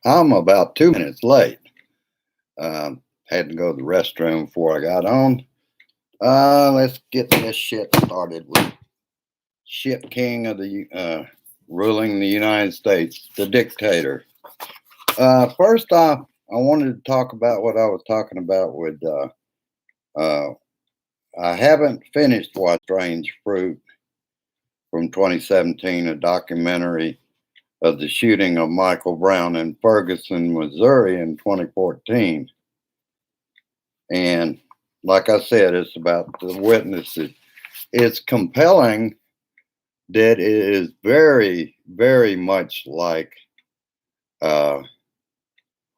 I'm about 2 minutes late. Had to go to the restroom before I got on. Let's get this shit started with shit king of the ruling the United States, the dictator. First off, I wanted to talk about what I was talking about with. Uh, I haven't finished What Strange Fruit from 2017, a documentary of the shooting of Michael Brown in Ferguson, Missouri in 2014. And like I said, it's about the witnesses. It's compelling that it is very, very much like uh,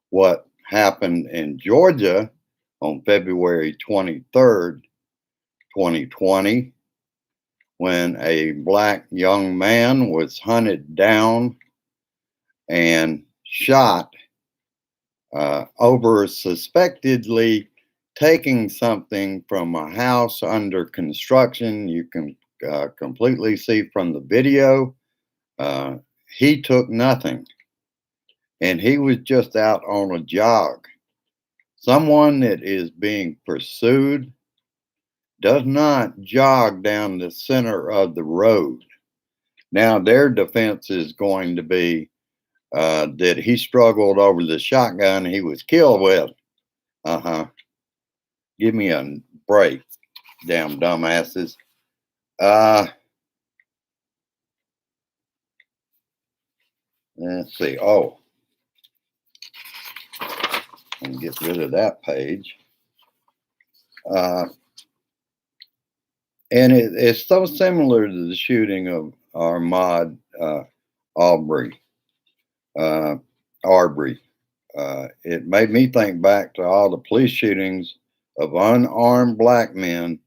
what happened in Georgia on February 23rd, 2020, when a black young man was hunted down and shot over suspectedly taking something from a house under construction. You can completely see from the video. He took nothing and he was just out on a jog. Someone that is being pursued does not jog down the center of the road. Now, their defense is going to be that he struggled over the shotgun he was killed with. Give me a break, damn dumbasses. Let's see. Oh, and get rid of that page. And it's so similar to the shooting of Ahmaud Arbery. Arbery. It made me think back to all the police shootings of unarmed black men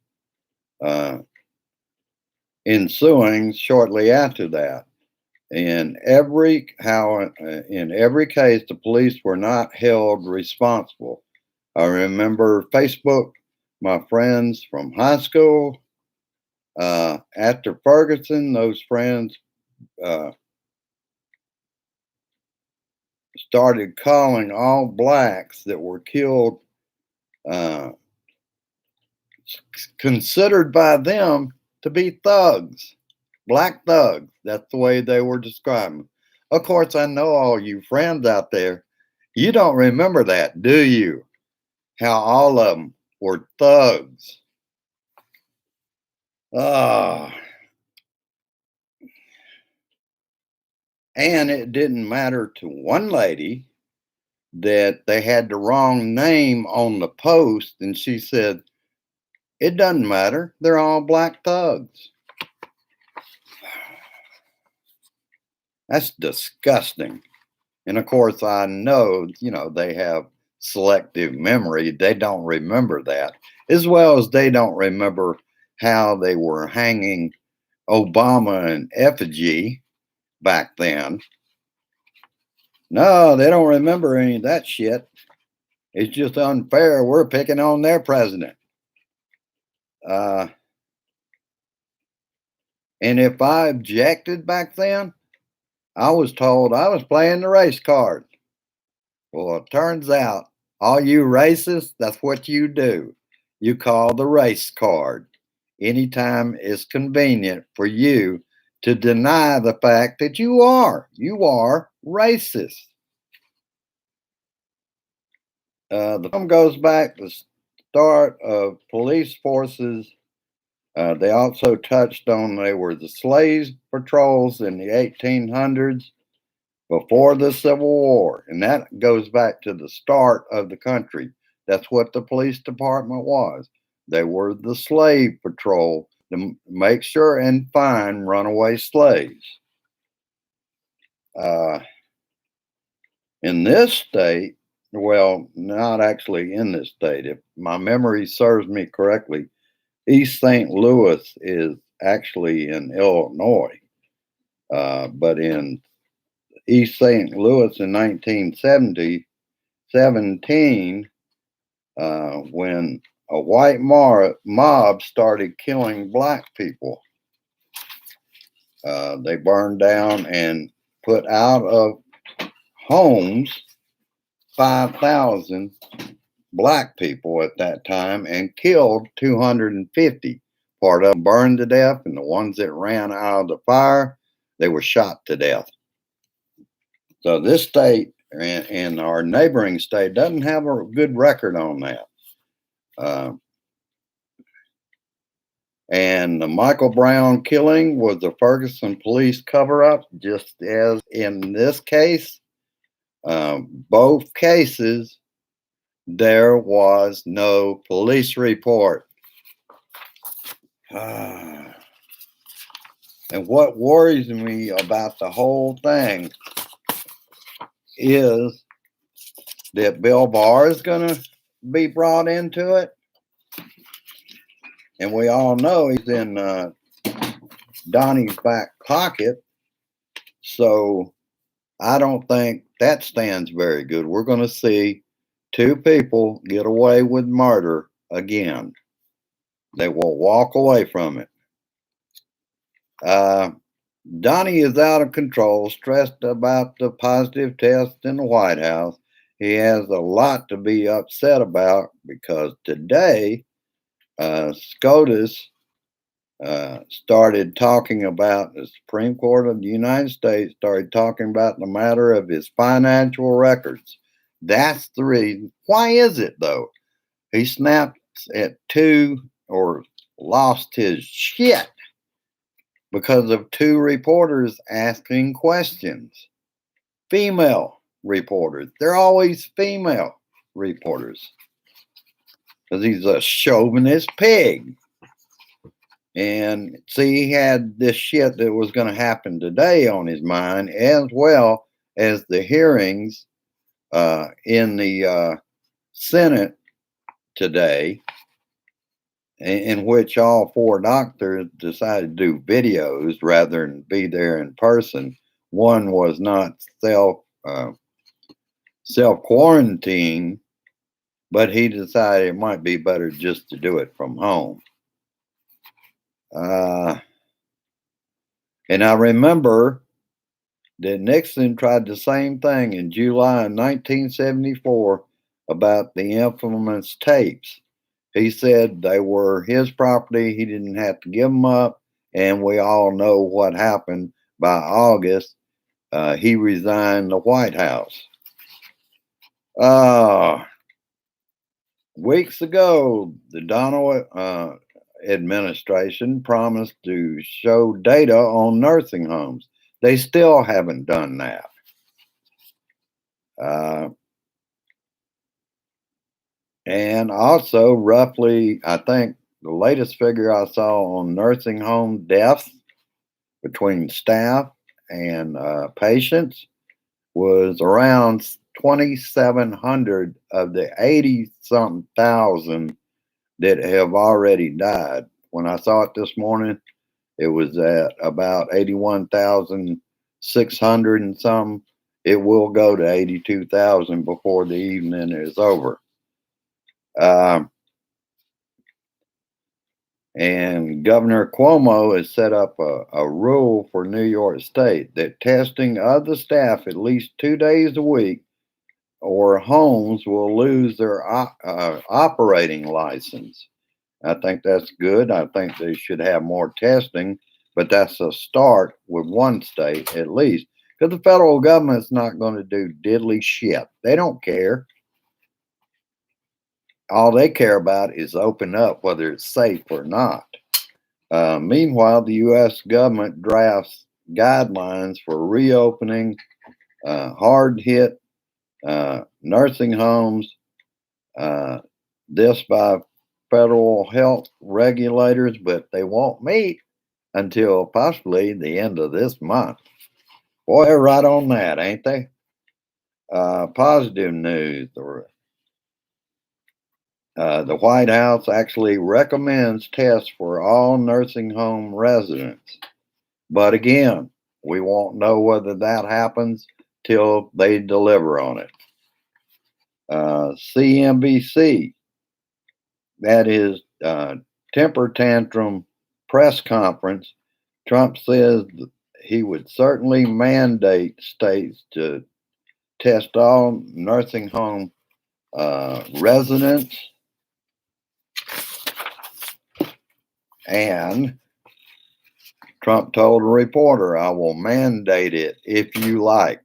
ensuing shortly after that. In every case, the police were not held responsible. I remember Facebook, my friends from high school. After Ferguson, those friends started calling all blacks that were killed, considered by them to be thugs, black thugs. That's the way they were describing them. Of course, I know all you friends out there, you don't remember that, do you? How all of them were thugs. And it didn't matter to one lady that they had the wrong name on the post, and she said, it doesn't matter. They're all black thugs. That's disgusting. And of course, I know, they have selective memory. They don't remember that, as well as they don't remember how they were hanging Obama in effigy back then. No, they don't remember any of that shit. It's just unfair. We're picking on their president. And if I objected back then, I was told I was playing the race card. Well, it turns out all you racists, that's what you do. You call the race card anytime it's convenient for you to deny the fact that you are racist. The film goes back to the start of police forces. They also touched on they were the slave patrols in the 1800s before the Civil War. And that goes back to the start of the country. That's what the police department was. They were the slave patrol to make sure and find runaway slaves. In this state, well, not actually in this state, if my memory serves me correctly, East St. Louis is actually in Illinois. But in East St. Louis in 1917, when a white mob started killing black people, they burned down and put out of homes 5,000 black people at that time and killed 250. Part of them burned to death, and the ones that ran out of the fire, they were shot to death. So this state and our neighboring state doesn't have a good record on that. And the Michael Brown killing was the Ferguson police cover-up, just as in this case. Both cases, there was no police report. And what worries me about the whole thing is that Bill Barr is going to be brought into it. And we all know he's in Donnie's back pocket. So I don't think that stands very good. We're going to see two people get away with murder again. They will walk away from it. Donnie is out of control, stressed about the positive test in the White House. He has a lot to be upset about because today, SCOTUS started talking about, the Supreme Court of the United States started talking about the matter of his financial records. That's the reason. Why is it, though? He snapped at two, or lost his shit, because of two reporters asking questions. Female reporters. They're always female reporters. Because he's a chauvinist pig. And see, he had this shit that was going to happen today on his mind, as well as the hearings in the Senate today, in which all four doctors decided to do videos rather than be there in person. One was not self-quarantine, but he decided it might be better just to do it from home. And I remember that Nixon tried the same thing in July of 1974 about the infamous tapes. He said they were his property. He didn't have to give them up. And we all know what happened. By August, he resigned the White House. Weeks ago, the Donald administration promised to show data on nursing homes. They still haven't done that. And also, roughly, I think the latest figure I saw on nursing home deaths between staff and patients was around 2,700 of the 80-something thousand that have already died. When I saw it this morning, it was at about 81,600 and some. It will go to 82,000 before the evening is over. And Governor Cuomo has set up a rule for New York State that testing of the staff at least 2 days a week or homes will lose their operating license. I think that's good. I think they should have more testing, but that's a start with one state at least, because the federal government's not going to do diddly shit. They don't care. All they care about is open up, whether it's safe or not. Meanwhile, the U.S. government drafts guidelines for reopening hard-hit nursing homes. This by federal health regulators, but they won't meet until possibly the end of this month. Boy, they're right on that, ain't they? Positive news. The White House actually recommends tests for all nursing home residents. But again, we won't know whether that happens till they deliver on it. CNBC, that is temper tantrum press conference. Trump says he would certainly mandate states to test all nursing home residents, and Trump told a reporter, "I will mandate it if you like."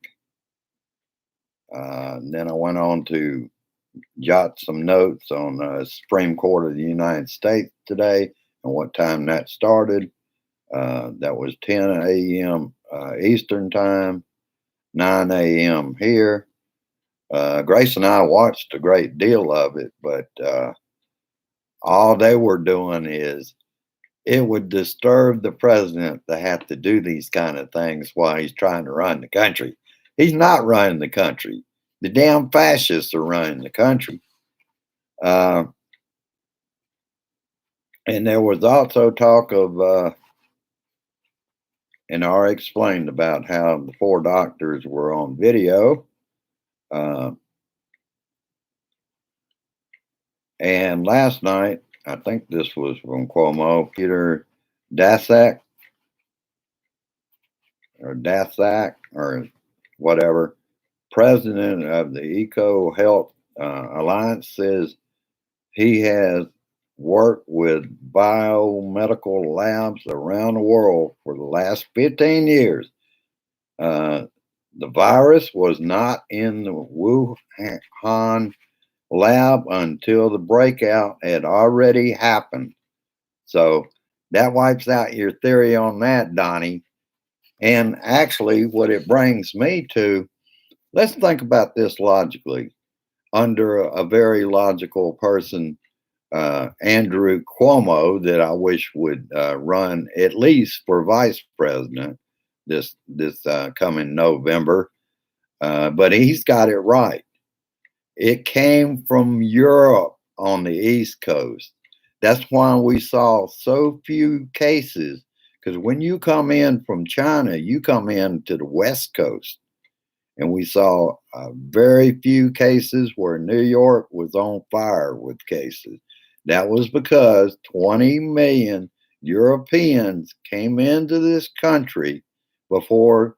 Then I went on to jot some notes on the Supreme Court of the United States today and what time that started. That was 10 a.m. Eastern Time, 9 a.m. here. Grace and I watched a great deal of it, but all they were doing is it would disturb the president to have to do these kind of things while he's trying to run the country. He's not running the country. The damn fascists are running the country. And there was also talk of, and I explained about how the 4 doctors were on video. And last night, I think this was from Cuomo, Peter Daszak or whatever, president of the Eco Health Alliance, says he has worked with biomedical labs around the world for the last 15 years. The virus was not in the Wuhan lab until the breakout had already happened. So that wipes out your theory on that, Donnie. And actually, what it brings me to, let's think about this logically. Under a very logical person, Andrew Cuomo, that I wish would run at least for vice president this coming November, but he's got it right. It came from Europe on the East Coast. That's why we saw so few cases, because when you come in from China, you come in to the West Coast. And we saw very few cases where New York was on fire with cases. That was because 20 million Europeans came into this country before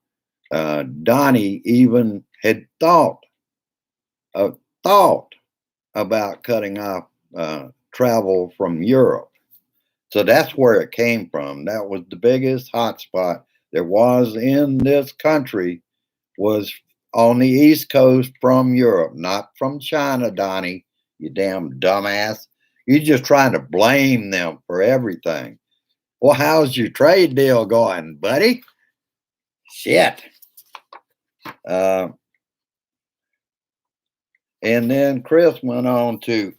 Donnie even had thought about cutting off travel from Europe. So that's where it came from. That was the biggest hotspot there was in this country, was on the East Coast from Europe, not from China, Donnie, you damn dumbass. You're just trying to blame them for everything. Well, how's your trade deal going, buddy? Shit. And then Chris went on to,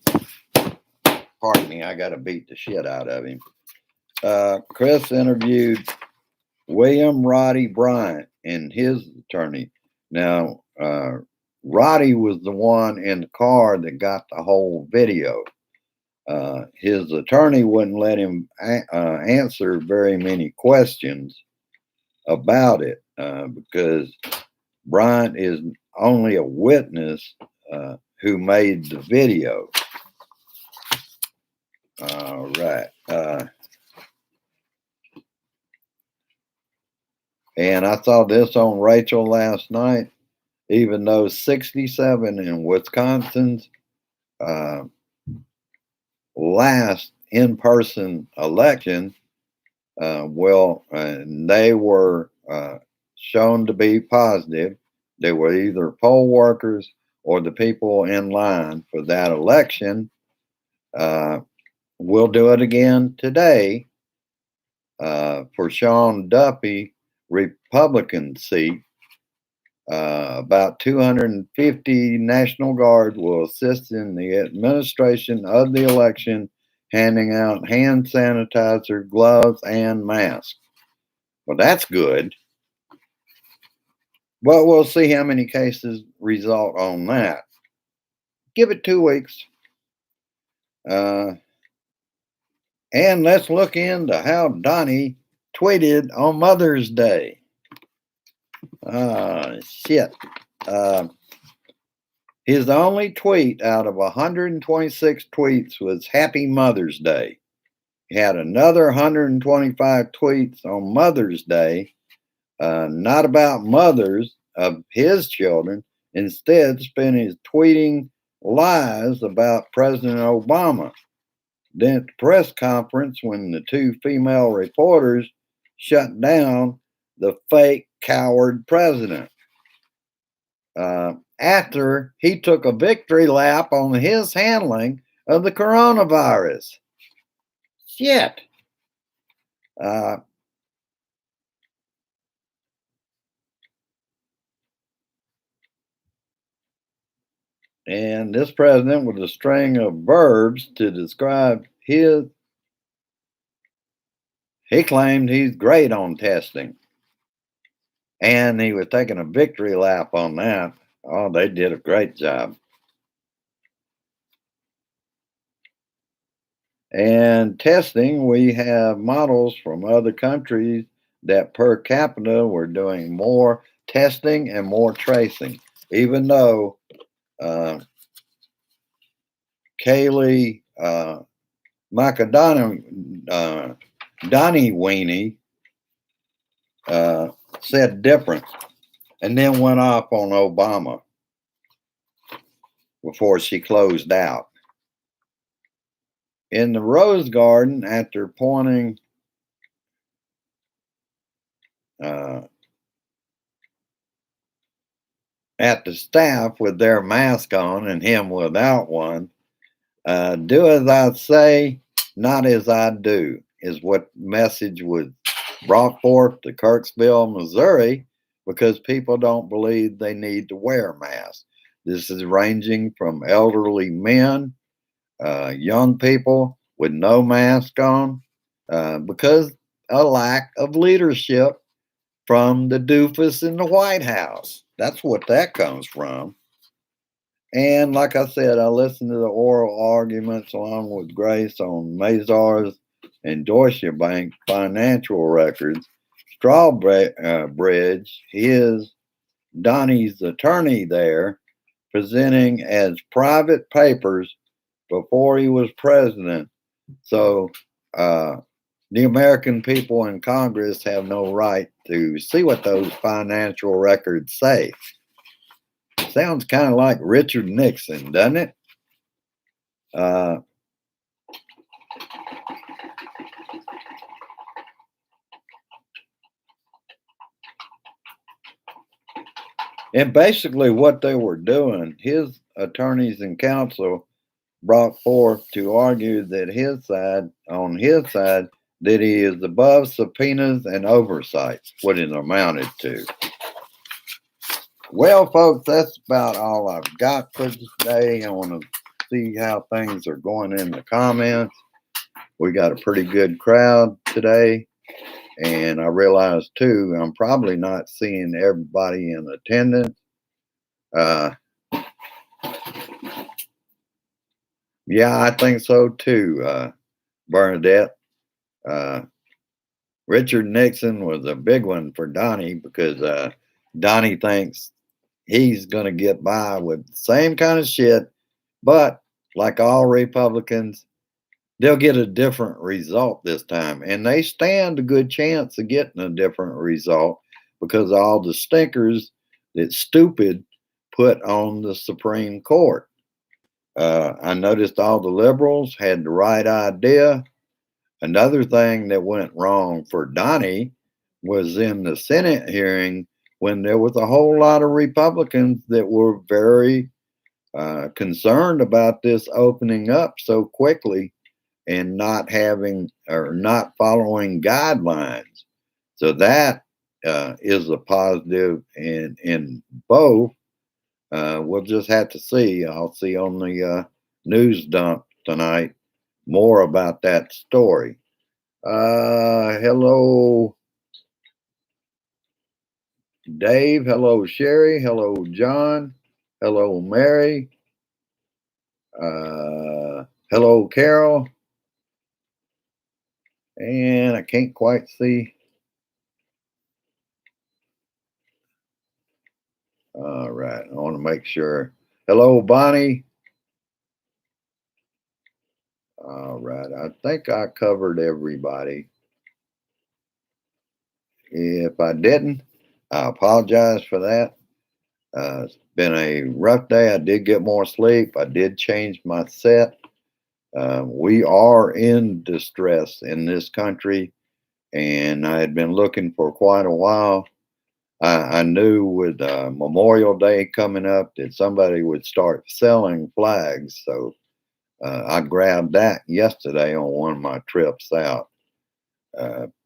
pardon me, I got to beat the shit out of him. Chris interviewed William Roddy Bryant and his attorney. Now, Roddy was the one in the car that got the whole video. His attorney wouldn't let him answer very many questions about it because Bryant is only a witness who made the video. All right. And I saw this on Rachel last night. Even though 67 in Wisconsin's last in-person election, they were shown to be positive. They were either poll workers or the people in line for that election. We'll do it again today for Sean Duffy, Republican seat. About 250 National Guard will assist in the administration of the election, handing out hand sanitizer, gloves, and masks. Well, that's good. But we'll see how many cases result on that. Give it 2 weeks. And let's look into how Donnie tweeted on Mother's Day. Shit. His only tweet out of 126 tweets was Happy Mother's Day. He had another 125 tweets on Mother's Day, not about mothers of his children, instead spent his tweeting lies about President Obama. Then at the press conference, when the two female reporters shut down the fake coward president, after he took a victory lap on his handling of the coronavirus. Shit. Uh, and this president, with a string of verbs to describe he claimed he's great on testing. And he was taking a victory lap on that. Oh, they did a great job. And testing, we have models from other countries that per capita were doing more testing and more tracing, even though Kaylee Donnie Weenie said different, and then went off on Obama before she closed out. In the Rose Garden, after pointing at the staff with their mask on and him without one, do as I say, not as I do, is what message was brought forth to Kirksville, Missouri, because people don't believe they need to wear masks. This is ranging from elderly men, young people with no mask on, because a lack of leadership from the doofus in the White House. That's what that comes from. And like I said, I listened to the oral arguments along with Grace on Mazars and Deutsche Bank financial records. Strawbridge, Donnie's attorney there, presenting as private papers before he was president. So the American people in Congress have no right to see what those financial records say. Sounds kind of like Richard Nixon, doesn't it? And basically, what they were doing, his attorneys and counsel brought forth to argue that on his side, that he is above subpoenas and oversights, what it amounted to. Well, folks, that's about all I've got for today. I want to see how things are going in the comments. We got a pretty good crowd today. And I realize, too, I'm probably not seeing everybody in attendance. Yeah, I think so, too, Bernadette. Richard Nixon was a big one for Donnie because Donnie thinks he's going to get by with the same kind of shit, but like all Republicans, they'll get a different result this time. And they stand a good chance of getting a different result because of all the stinkers that stupid put on the Supreme Court. I noticed all the liberals had the right idea. Another thing that went wrong for Donnie was in the Senate hearing when there was a whole lot of Republicans that were very concerned about this opening up so quickly and not having or not following guidelines. So that is a positive in both. We'll just have to see. I'll see on the news dump tonight more about that story. Hello, Dave. Hello, Sherry. Hello, John. Hello, Mary. Hello, Carol. And I can't quite see. All right. I want to make sure. Hello, Bonnie. All right. I think I covered everybody. If I didn't, I apologize for that. It's been a rough day. I did get more sleep. I did change my set. We are in distress in this country, and I had been looking for quite a while. I knew with Memorial Day coming up that somebody would start selling flags. So I grabbed that yesterday on one of my trips out.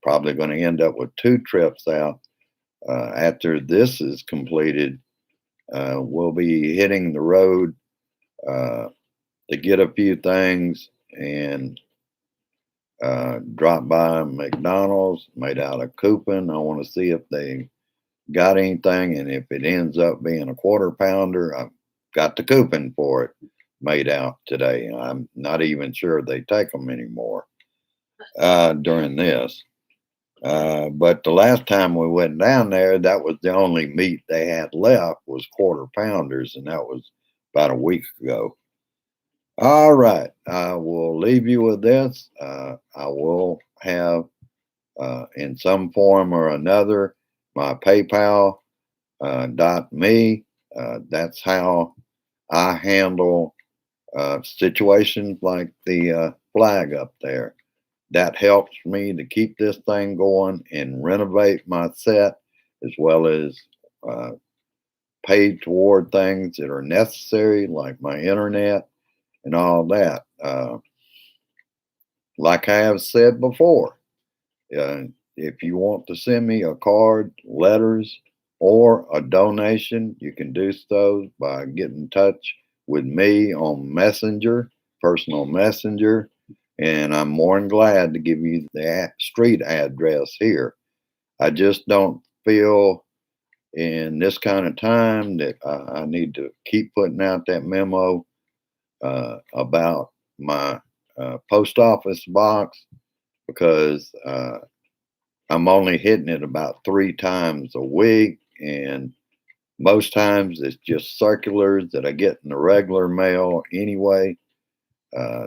Probably going to end up with 2 trips out. After this is completed, we'll be hitting the road uh, to get a few things and drop by McDonald's, made out a coupon. I want to see if they got anything, and if it ends up being a quarter pounder, I've got the coupon for it made out today. I'm not even sure they take them anymore during this. But the last time we went down there, that was the only meat they had left was quarter pounders, and that was about a week ago. All right, I will leave you with this. I will have, in some form or another, my PayPal .me. That's how I handle situations like the flag up there. That helps me to keep this thing going and renovate my set, as well as uh, pay toward things that are necessary, like my internet and all that. Like I have said before, uh, if you want to send me a card, letters, or a donation, you can do so by getting in touch with me on Messenger, personal messenger, and I'm more than glad to give you the street address here. I just don't feel in this kind of time that I need to keep putting out that memo about my post office box because I'm only hitting it about 3 times a week, and most times it's just circulars that I get in the regular mail anyway.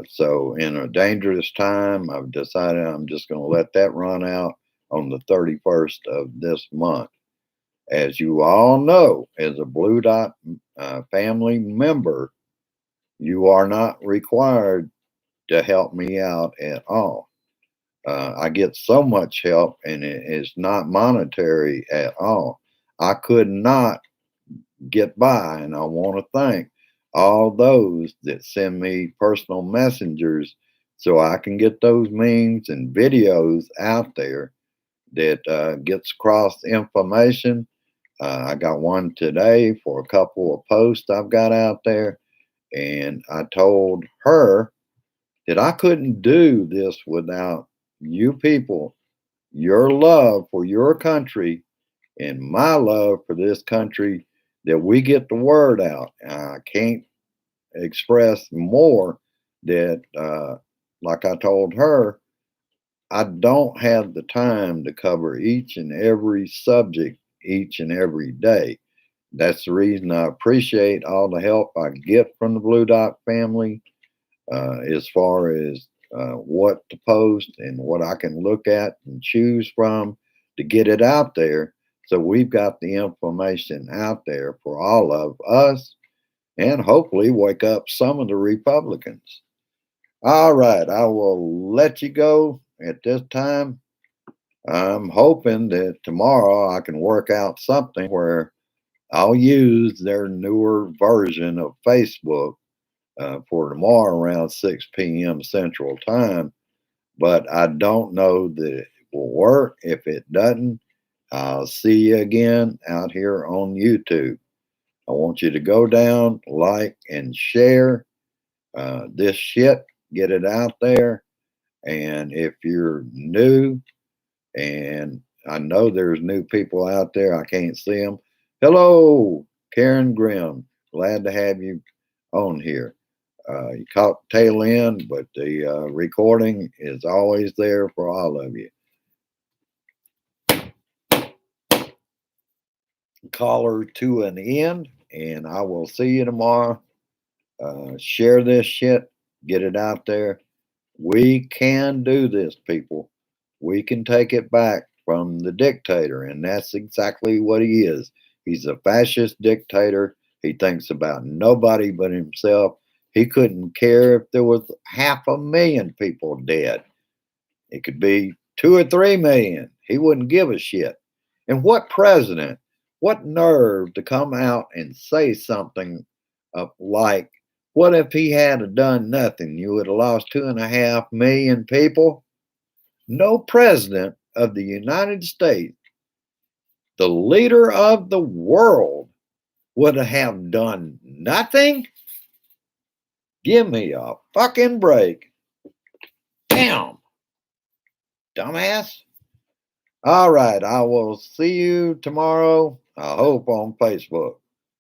So, in a dangerous time, I've decided I'm just going to let that run out on the 31st of this month. As you all know, as a Blue Dot family member, you are not required to help me out at all. I get so much help, and it is not monetary at all. I could not get by, and I want to thank all those that send me personal messengers so I can get those memes and videos out there that gets across information. I got one today for a couple of posts I've got out there, and I told her that I couldn't do this without you people, your love for your country, and my love for this country, that we get the word out. I can't express more that, like I told her, I don't have the time to cover each and every subject each and every day. That's the reason I appreciate all the help I get from the Blue Dot family as far as what to post and what I can look at and choose from to get it out there. So we've got the information out there for all of us and hopefully wake up some of the Republicans. All right, I will let you go at this time. I'm hoping that tomorrow I can work out something where I'll use their newer version of Facebook for tomorrow around 6 p.m. Central Time. But I don't know that it will work. If it doesn't, I'll see you again out here on YouTube. I want you to go down, like, and share this shit, get it out there. And if you're new, and I know there's new people out there, I can't see them. Hello, Karen Grimm. Glad to have you on here. You caught the tail end, but the recording is always there for all of you. Caller to an end, and I will see you tomorrow. Share this shit, get it out there. We can do this, people. We can take it back from the dictator, and that's exactly what he is. He's a fascist dictator. He thinks about nobody but himself. He couldn't care if there was 500,000 people dead. It could be 2 or 3 million. He wouldn't give a shit. And what president, what nerve to come out and say something like, what if he had done nothing? You would have lost 2.5 million people? No president of the United States, the leader of the world, would have done nothing? Give me a fucking break. Damn, dumbass. All right, I will see you tomorrow, I hope, on Facebook.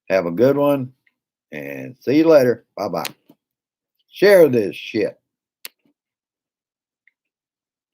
Have a good one and see you later. Bye bye. Share this shit.